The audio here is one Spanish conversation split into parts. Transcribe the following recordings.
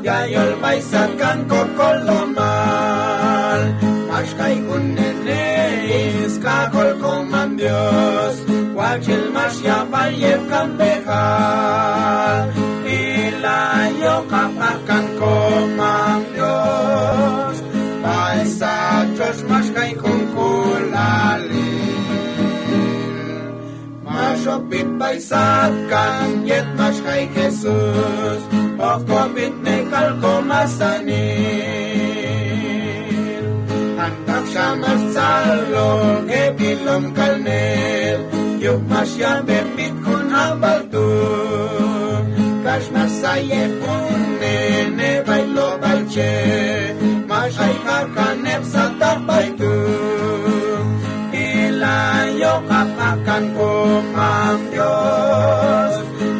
Yayol baisakan kokolomal Mashkay kunenes kakol koman Dios Wachil masyabal yep kambehal Ilayo kapakan komang Dios Baisa Diyos mashkay kungkulalin Mashopit baisakan yet mashkay Jesus Okobit nekal komasanin Antak syamas salo Gebilom kalnel Yuk masya bebit kun abal tu Kash masaye punene bailo balche Masay karkanep sa takbay tu Ilayo kapakan ko ang Diyos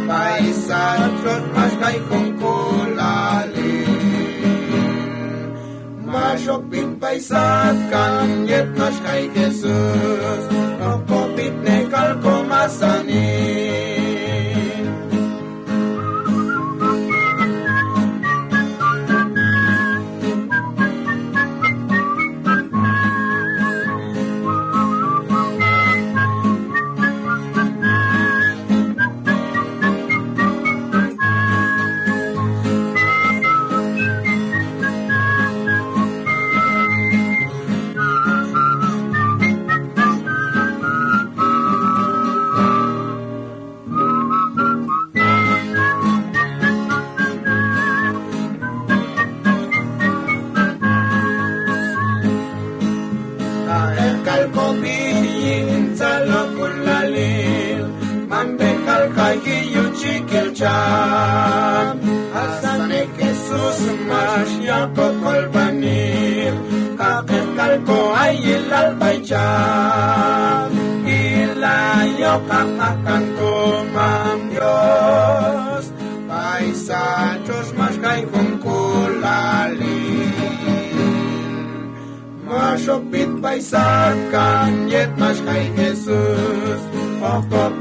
Paisa Diyos maskay kong Masyopit paisakan yet maskay Jesus Okopit nekal komasanin Asane Jesus masya kokol banil Kakekal ko ay ilal bayjam Ilayo kapakan ko mang Diyos Paisa Diyos maskay kong kulalin Masyopit paisakan yet maskay Jesus Okop